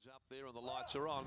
Up there and the lights are on.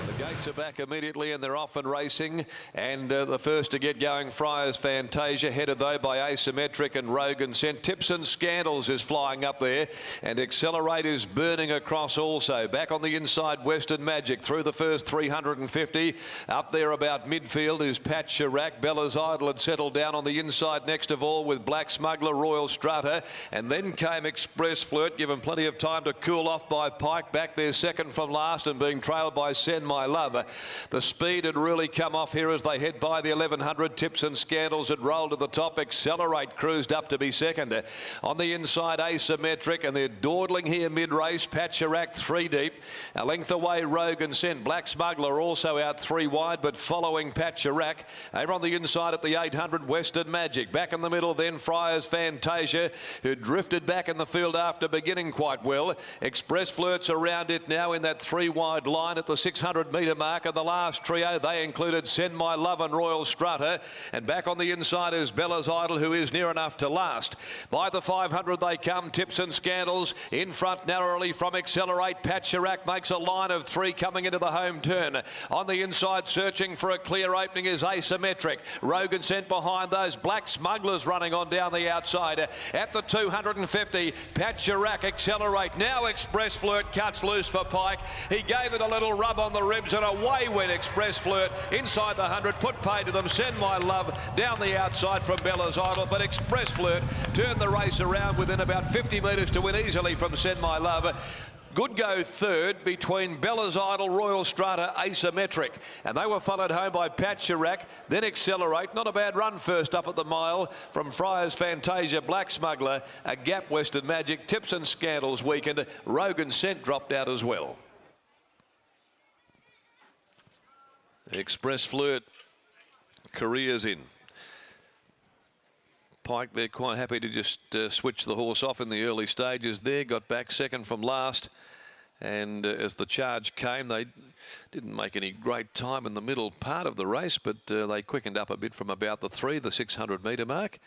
The gates are back immediately and they're off and racing. And the first to get going, Friars Fantasia, headed though by Asymmetric and Rogan Scent. Tips and Scandals is flying up there, and Accelerate is burning across also. Back on the inside, Western Magic through the first 350. Up there about midfield is Pat Chirac. Bella's Idol had settled down on the inside next of all with Black Smuggler, Royal Strata, and then came Express Flirt, given plenty of time to cool off by Pike. Back there second from last and being trailed by Send My Love. The speed had really come off here as they head by the 1100. Tips and Scandals had rolled to the top. Accelerate cruised up to be second. On the inside, Asymmetric, and they're dawdling here mid-race. Pat Chirac 3 deep. A length away, Rogan Scent. Black Smuggler also out 3 wide, but following Pat Chirac. Over on the inside at the 800, Western Magic. Back in the middle then, Friars Fantasia, who drifted back in the field after beginning quite well. Express Flirt's around it now in that 3 wide line at the 600 metre mark. And the last trio, they included Send My Love and Royal Strata. And back on the inside is Bella's Idol, who is near enough to last. By the 500 they come, Tips and Scandals. In front narrowly from Accelerate. Pat Chirac makes a line of 3 coming into the home turn. On the inside, searching for a clear opening, is Asymmetric. Rogan Scent behind those. Black Smugglers running on down the outside. At the 250, Pat Chirac, Accelerate. Now Express Flirt cuts loose for Pike. He gave it a little rub on the ribs and away went Express Flirt inside the 100. Put pay to them. Send My Love down the outside from Bella's Idol. But Express Flirt turned the race around within about 50 metres to win easily from Send My Love. Good go third between Bella's Idol, Royal Strata, Asymmetric. And they were followed home by Pat Chirac, then Accelerate. Not a bad run first up at the mile from Friars Fantasia, Black Smuggler, a gap Western Magic. Tips and Scandals weakened. Rogan Scent dropped out as well. Express Flirt, careers in. Pike, they're quite happy to just switch the horse off in the early stages there. Got back second from last. And as the charge came, they didn't make any great time in the middle part of the race, but they quickened up a bit from about the 600 metre mark.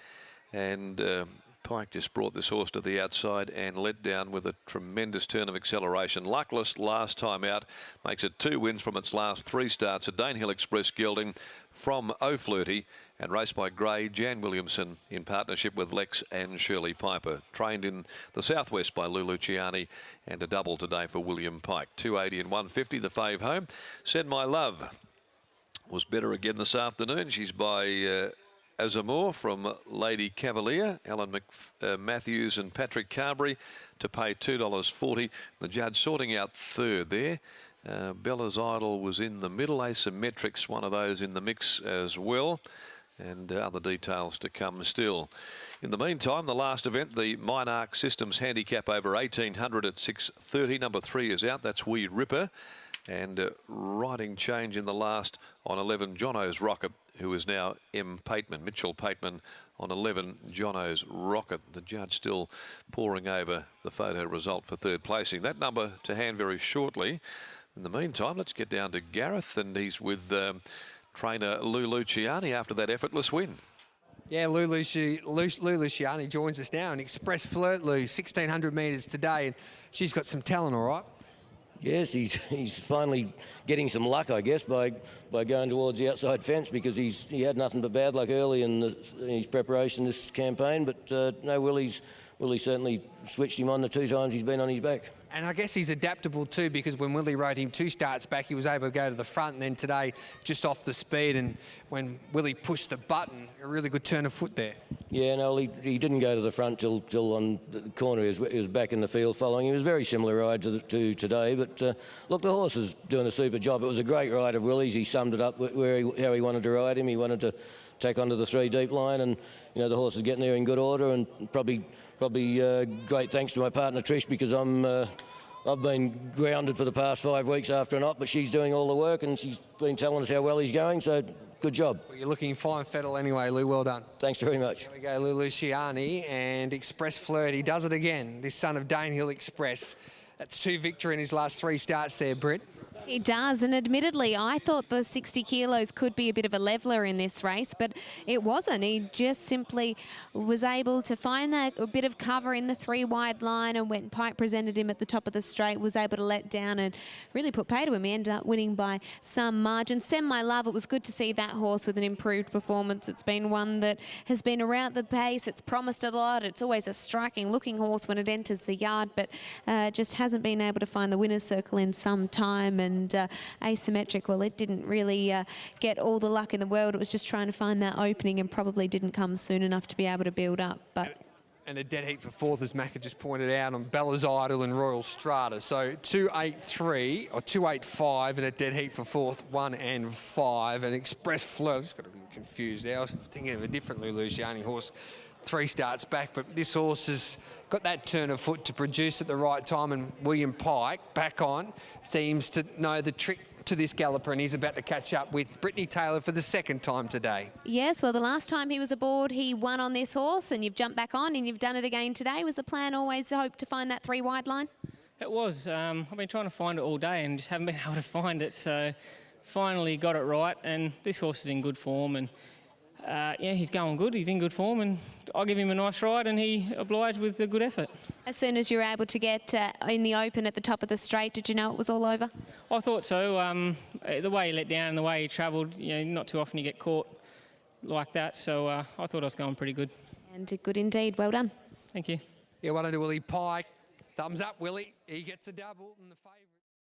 And Pike just brought this horse to the outside and let down with a tremendous turn of acceleration. Luckless last time out, makes it 2 wins from its last 3 starts. A Danehill Express gelding from O'Flirty and raced by Gray, Jan Williamson in partnership with Lex and Shirley Piper. Trained in the southwest by Lou Luciani, and a double today for William Pike. 280 and 150, the fave home. Send My Love was better again this afternoon. She's by Azamor from Lady Cavalier, Alan Matthews and Patrick Carberry to pay $2.40. The judge sorting out third there. Bella's Idol was in the middle. Asymmetric's one of those in the mix as well. And other details to come still. In the meantime, the last event, the Minarch Systems Handicap over 1800 at 6:30. Number 3 is out. That's Wee Ripper. And riding change in the last on 11, Jono's Rocket, who is now M. Pateman, Mitchell Pateman on 11, Jono's Rocket. The judge still poring over the photo result for third placing. That number to hand very shortly. In the meantime, let's get down to Gareth, and he's with trainer Lou Luciani after that effortless win. Yeah, Lou Luciani joins us now. An Express Flirt, Lou, 1,600 metres today, and she's got some talent, all right? Yes, he's finally getting some luck, I guess, by going towards the outside fence, because he had nothing but bad luck early in his preparation this campaign. But no, Willie certainly switched him on the 2 times he's been on his back. And I guess he's adaptable too, because when Willie rode him 2 starts back, he was able to go to the front, and then today just off the speed. And when Willie pushed the button, a really good turn of foot there. Yeah, no, he didn't go to the front till on the corner. He was back in the field following. It was a very similar ride to today. But look, the horse is doing a super job. It was a great ride of Willie's. He summed it up how he wanted to ride him. He wanted to take onto the 3 deep line, and you know the horse is getting there in good order, and probably great thanks to my partner Trish, because I've been grounded for the past 5 weeks after an op, but she's doing all the work and she's been telling us how well he's going, so good job. Well, you're looking fine fettle anyway, Lou. Well done. Thanks very much. Here we go, Lou Luciani and Express Flirt. He does it again, this son of Danehill Express. That's 2 victories in his last 3 starts there, Britt. He does, and admittedly, I thought the 60 kilos could be a bit of a leveller in this race, but it wasn't. He just simply was able to find that a bit of cover in the 3 wide line, and when Pike presented him at the top of the straight, was able to let down and really put pay to him. He ended up winning by some margin. Send My Love, it was good to see that horse with an improved performance. It's been one that has been around the pace. It's promised a lot. It's always a striking looking horse when it enters the yard, but just hasn't been able to find the winner's circle in some time. And Asymmetric, well, it didn't really get all the luck in the world. It was just trying to find that opening and probably didn't come soon enough to be able to build up. But and a dead heat for fourth, as Macca just pointed out, on Bella's Idol and Royal Strata. So 283 or 285 and a dead heat for fourth, 1 and 5. And Express Flirt, I just got a little confused there. I was thinking of a different Lulusiani horse 3 starts back, but this horse has got that turn of foot to produce at the right time, and William Pike, back on, seems to know the trick to this galloper, and he's about to catch up with Brittany Taylor for the 2nd time today. yes, well, the last time he was aboard, he won on this horse, and you've jumped back on and you've done it again today. Was the plan always to hope to find that 3 wide line? It was. I've been trying to find it all day and just haven't been able to find it, so finally got it right, and this horse is in good form, and yeah, he's going good. He's in good form, and I'll give him a nice ride, and he obliged with a good effort. As soon as you were able to get in the open at the top of the straight, did you know it was all over? I thought so. The way he let down and the way he travelled, you know, not too often you get caught like that, so I thought I was going pretty good. And good indeed. Well done. Thank you. Yeah, well done to Willie Pike. Thumbs up, Willie. He gets a double in the favourite.